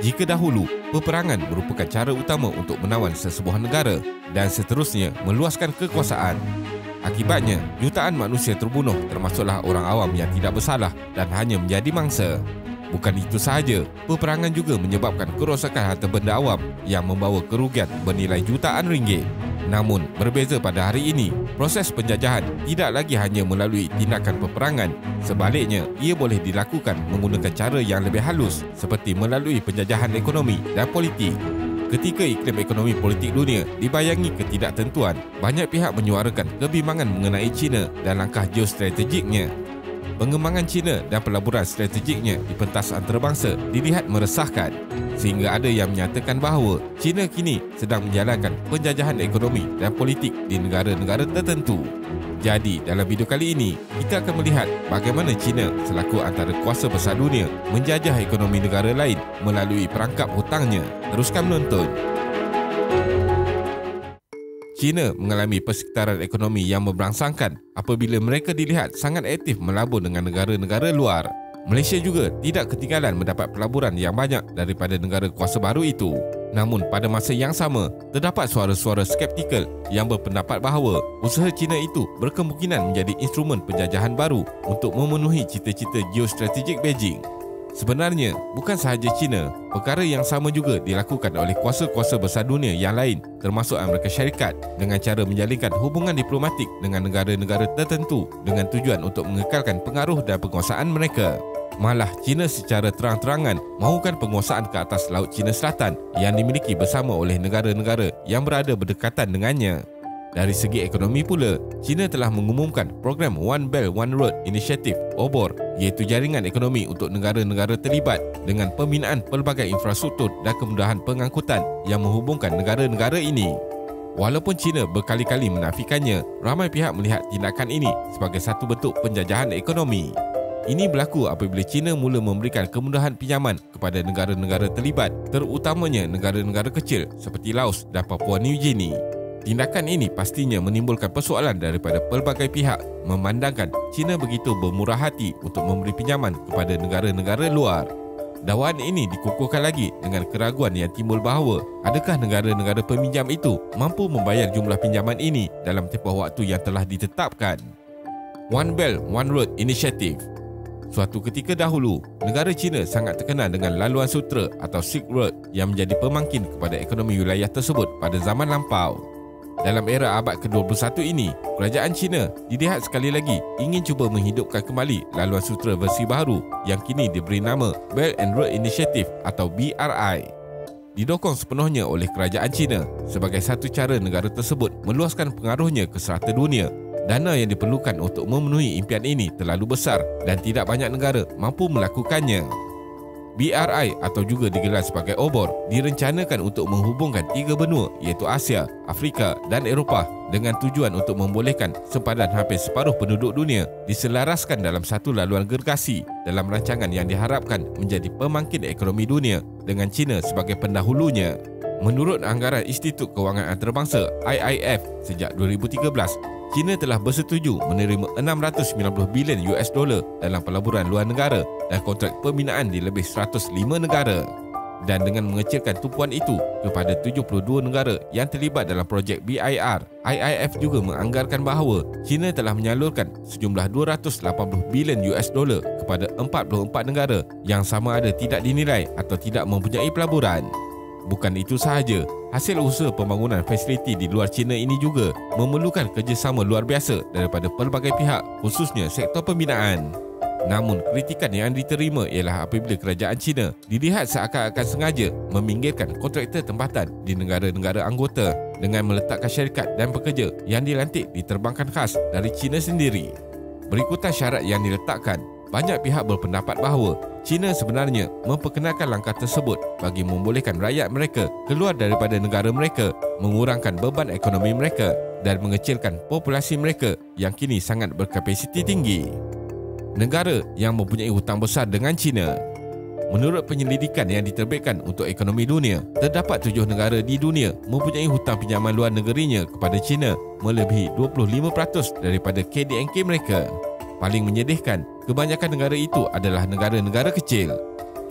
Jika dahulu, peperangan merupakan cara utama untuk menawan sesebuah negara dan seterusnya meluaskan kekuasaan. Akibatnya, jutaan manusia terbunuh termasuklah orang awam yang tidak bersalah dan hanya menjadi mangsa. Bukan itu sahaja, peperangan juga menyebabkan kerosakan harta benda awam yang membawa kerugian bernilai jutaan ringgit. Namun, berbeza pada hari ini, proses penjajahan tidak lagi hanya melalui tindakan peperangan. Sebaliknya, ia boleh dilakukan menggunakan cara yang lebih halus seperti melalui penjajahan ekonomi dan politik. Ketika iklim ekonomi politik dunia dibayangi ketidaktentuan, banyak pihak menyuarakan kebimbangan mengenai China dan langkah geostrategiknya. Pengembangan China dan pelaburan strategiknya di pentas antarabangsa dilihat meresahkan, sehingga ada yang menyatakan bahawa China kini sedang menjalankan penjajahan ekonomi dan politik di negara-negara tertentu. Jadi, dalam video kali ini, kita akan melihat bagaimana China selaku antara kuasa besar dunia menjajah ekonomi negara lain melalui perangkap hutangnya. Teruskan menonton. China mengalami persekitaran ekonomi yang memberangsangkan apabila mereka dilihat sangat aktif melabur dengan negara-negara luar. Malaysia juga tidak ketinggalan mendapat pelaburan yang banyak daripada negara kuasa baru itu. Namun pada masa yang sama, terdapat suara-suara skeptikal yang berpendapat bahawa usaha China itu berkemungkinan menjadi instrumen penjajahan baru untuk memenuhi cita-cita geostrategik Beijing. Sebenarnya, bukan sahaja China, perkara yang sama juga dilakukan oleh kuasa-kuasa besar dunia yang lain termasuk Amerika Syarikat dengan cara menjalinkan hubungan diplomatik dengan negara-negara tertentu dengan tujuan untuk mengekalkan pengaruh dan penguasaan mereka. Malah China secara terang-terangan mahukan penguasaan ke atas Laut China Selatan yang dimiliki bersama oleh negara-negara yang berada berdekatan dengannya. Dari segi ekonomi pula, China telah mengumumkan program One Belt One Road Initiative (OBOR), iaitu jaringan ekonomi untuk negara-negara terlibat dengan pembinaan pelbagai infrastruktur dan kemudahan pengangkutan yang menghubungkan negara-negara ini. Walaupun China berkali-kali menafikannya, ramai pihak melihat tindakan ini sebagai satu bentuk penjajahan ekonomi. Ini berlaku apabila China mula memberikan kemudahan pinjaman kepada negara-negara terlibat, terutamanya negara-negara kecil seperti Laos dan Papua New Guinea. Tindakan ini pastinya menimbulkan persoalan daripada pelbagai pihak memandangkan China begitu bermurah hati untuk memberi pinjaman kepada negara-negara luar. Dakwaan ini dikukuhkan lagi dengan keraguan yang timbul bahawa adakah negara-negara peminjam itu mampu membayar jumlah pinjaman ini dalam tempoh waktu yang telah ditetapkan. One Belt One Road Initiative. Suatu ketika dahulu, negara China sangat terkenal dengan laluan sutera atau Silk Road yang menjadi pemangkin kepada ekonomi wilayah tersebut pada zaman lampau. Dalam era abad ke-21 ini, kerajaan China dilihat sekali lagi ingin cuba menghidupkan kembali laluan sutera versi baru yang kini diberi nama Belt and Road Initiative atau BRI. Didokong sepenuhnya oleh kerajaan China sebagai satu cara negara tersebut meluaskan pengaruhnya ke serata dunia. Dana yang diperlukan untuk memenuhi impian ini terlalu besar dan tidak banyak negara mampu melakukannya. BRI atau juga digelar sebagai OBOR direncanakan untuk menghubungkan 3 benua iaitu Asia, Afrika dan Eropah dengan tujuan untuk membolehkan sempadan hampir separuh penduduk dunia diselaraskan dalam satu laluan gergasi dalam rancangan yang diharapkan menjadi pemangkin ekonomi dunia dengan China sebagai pendahulunya. Menurut anggaran Institut Kewangan Antarabangsa IIF sejak 2013, China telah bersetuju menerima 690 bilion US dollar dalam pelaburan luar negara dan kontrak pembinaan di lebih 105 negara. Dan dengan mengecilkan tumpuan itu kepada 72 negara yang terlibat dalam projek BIR, IIF juga menganggarkan bahawa China telah menyalurkan sejumlah 280 bilion US dollar kepada 44 negara yang sama ada tidak dinilai atau tidak mempunyai pelaburan. Bukan itu sahaja, hasil usaha pembangunan fasiliti di luar China ini juga memerlukan kerjasama luar biasa daripada pelbagai pihak, khususnya sektor pembinaan. Namun, kritikan yang diterima ialah apabila kerajaan China dilihat seakan-akan sengaja meminggirkan kontraktor tempatan di negara-negara anggota dengan meletakkan syarikat dan pekerja yang dilantik diterbangkan khas dari China sendiri. Berikutan syarat yang diletakkan, banyak pihak berpendapat bahawa China sebenarnya memperkenalkan langkah tersebut bagi membolehkan rakyat mereka keluar daripada negara mereka, mengurangkan beban ekonomi mereka dan mengecilkan populasi mereka yang kini sangat berkapasiti tinggi. Negara yang mempunyai hutang besar dengan China. Menurut penyelidikan yang diterbitkan untuk ekonomi dunia, terdapat 7 negara di dunia mempunyai hutang pinjaman luar negerinya kepada China melebihi 25% daripada KDNK mereka. Paling menyedihkan, kebanyakan negara itu adalah negara-negara kecil.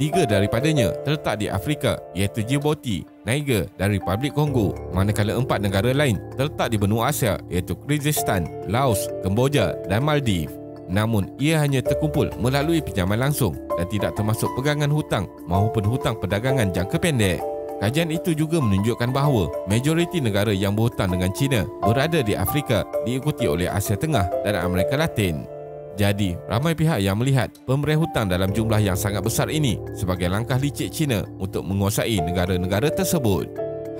3 daripadanya terletak di Afrika iaitu Djibouti, Niger dan Republik Kongo, manakala 4 negara lain terletak di benua Asia iaitu Kyrgyzstan, Laos, Kemboja dan Maldives. Namun ia hanya terkumpul melalui pinjaman langsung dan tidak termasuk pegangan hutang maupun hutang perdagangan jangka pendek. Kajian itu juga menunjukkan bahawa majoriti negara yang berhutang dengan China berada di Afrika, diikuti oleh Asia Tengah dan Amerika Latin. Jadi, ramai pihak yang melihat pemberian hutang dalam jumlah yang sangat besar ini sebagai langkah licik China untuk menguasai negara-negara tersebut.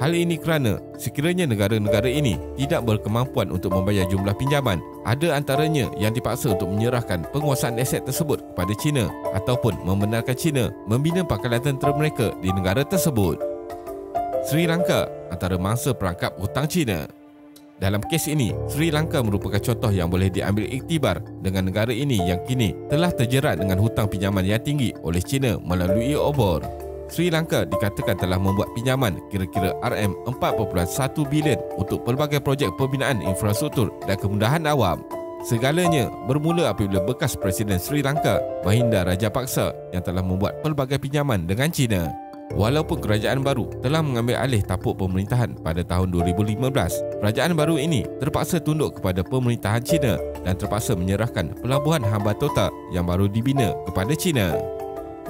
Hal ini kerana sekiranya negara-negara ini tidak berkemampuan untuk membayar jumlah pinjaman, ada antaranya yang dipaksa untuk menyerahkan penguasaan aset tersebut kepada China ataupun membenarkan China membina pangkalan tentera mereka di negara tersebut. Sri Lanka antara mangsa perangkap hutang China. Dalam kes ini, Sri Lanka merupakan contoh yang boleh diambil iktibar dengan negara ini yang kini telah terjerat dengan hutang pinjaman yang tinggi oleh China melalui obor. Sri Lanka dikatakan telah membuat pinjaman kira-kira RM4.1 bilion untuk pelbagai projek pembinaan infrastruktur dan kemudahan awam. Segalanya bermula apabila bekas Presiden Sri Lanka, Mahinda Rajapaksa, yang telah membuat pelbagai pinjaman dengan China. Walaupun kerajaan baru telah mengambil alih tapuk pemerintahan pada tahun 2015, kerajaan baru ini terpaksa tunduk kepada pemerintahan China dan terpaksa menyerahkan pelabuhan Hambantota yang baru dibina kepada China.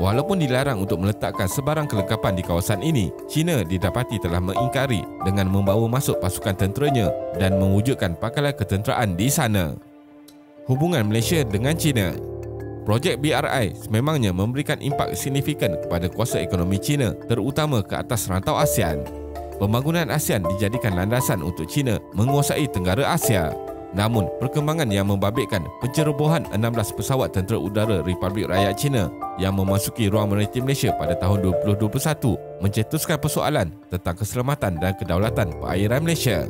Walaupun dilarang untuk meletakkan sebarang kelengkapan di kawasan ini, China didapati telah mengingkari dengan membawa masuk pasukan tenteranya dan mewujudkan pangkalan ketenteraan di sana. Hubungan Malaysia dengan China. Projek BRI sememangnya memberikan impak signifikan kepada kuasa ekonomi China, terutama ke atas rantau ASEAN. Pembangunan ASEAN dijadikan landasan untuk China menguasai Tenggara Asia. Namun, perkembangan yang membabitkan pencerobohan 16 pesawat tentera udara Republik Rakyat China yang memasuki ruang maritim Malaysia pada tahun 2021 mencetuskan persoalan tentang keselamatan dan kedaulatan perairan Malaysia.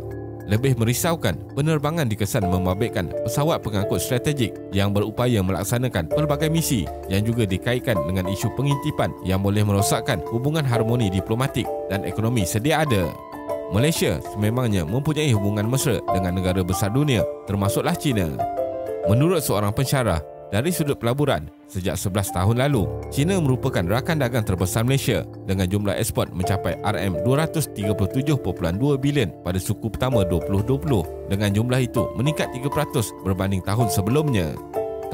Lebih merisaukan, penerbangan dikesan membabitkan pesawat pengangkut strategik yang berupaya melaksanakan pelbagai misi yang juga dikaitkan dengan isu pengintipan yang boleh merosakkan hubungan harmoni diplomatik dan ekonomi sedia ada. Malaysia sememangnya mempunyai hubungan mesra dengan negara besar dunia, termasuklah China. Menurut seorang pensyarah, dari sudut pelaburan, sejak 11 tahun lalu, China merupakan rakan dagang terbesar Malaysia dengan jumlah ekspor mencapai RM237.2 bilion pada suku pertama 2020, dengan jumlah itu meningkat 3% berbanding tahun sebelumnya.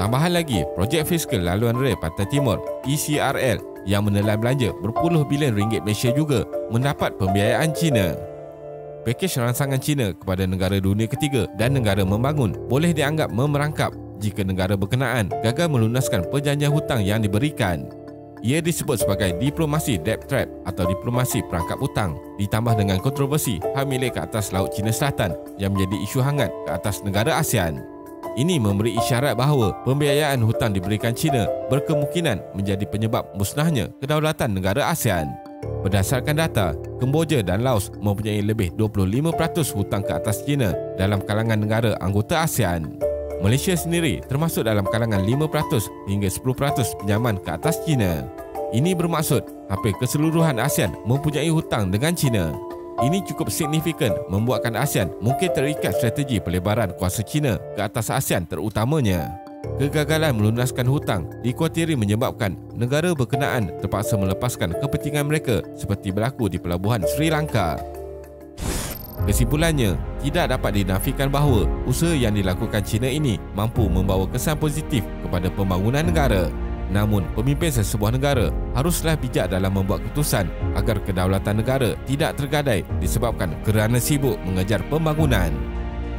Tambahan lagi, projek fiskal laluan rel Pantai Timur ECRL yang menelan belanja berpuluh bilion ringgit Malaysia juga mendapat pembiayaan China. Pakej rangsangan China kepada negara dunia ketiga dan negara membangun boleh dianggap memerangkap jika negara berkenaan gagal melunaskan perjanjian hutang yang diberikan. Ia disebut sebagai diplomasi debt trap atau diplomasi perangkap hutang, ditambah dengan kontroversi hak milik ke atas Laut Cina Selatan yang menjadi isu hangat ke atas negara ASEAN. Ini memberi isyarat bahawa pembiayaan hutang diberikan China berkemungkinan menjadi penyebab musnahnya kedaulatan negara ASEAN. Berdasarkan data, Kemboja dan Laos mempunyai lebih 25% hutang ke atas China dalam kalangan negara anggota ASEAN. Malaysia sendiri termasuk dalam kalangan 5% hingga 10% pinjaman ke atas China. Ini bermaksud hampir keseluruhan ASEAN mempunyai hutang dengan China. Ini cukup signifikan membuatkan ASEAN mungkin terikat strategi pelebaran kuasa China ke atas ASEAN terutamanya. Kegagalan melunaskan hutang dikuatiri menyebabkan negara berkenaan terpaksa melepaskan kepentingan mereka seperti berlaku di pelabuhan Sri Lanka. Kesimpulannya, tidak dapat dinafikan bahawa usaha yang dilakukan China ini mampu membawa kesan positif kepada pembangunan negara. Namun, pemimpin sesebuah negara haruslah bijak dalam membuat keputusan agar kedaulatan negara tidak tergadai disebabkan kerana sibuk mengejar pembangunan.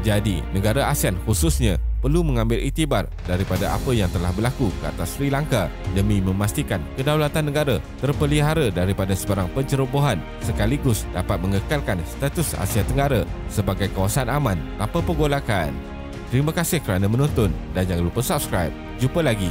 Jadi, negara ASEAN khususnya perlu mengambil iktibar daripada apa yang telah berlaku ke atas Sri Lanka demi memastikan kedaulatan negara terpelihara daripada sebarang pencerobohan sekaligus dapat mengekalkan status Asia Tenggara sebagai kawasan aman tanpa pergolakan. Terima kasih kerana menonton dan jangan lupa subscribe. Jumpa lagi.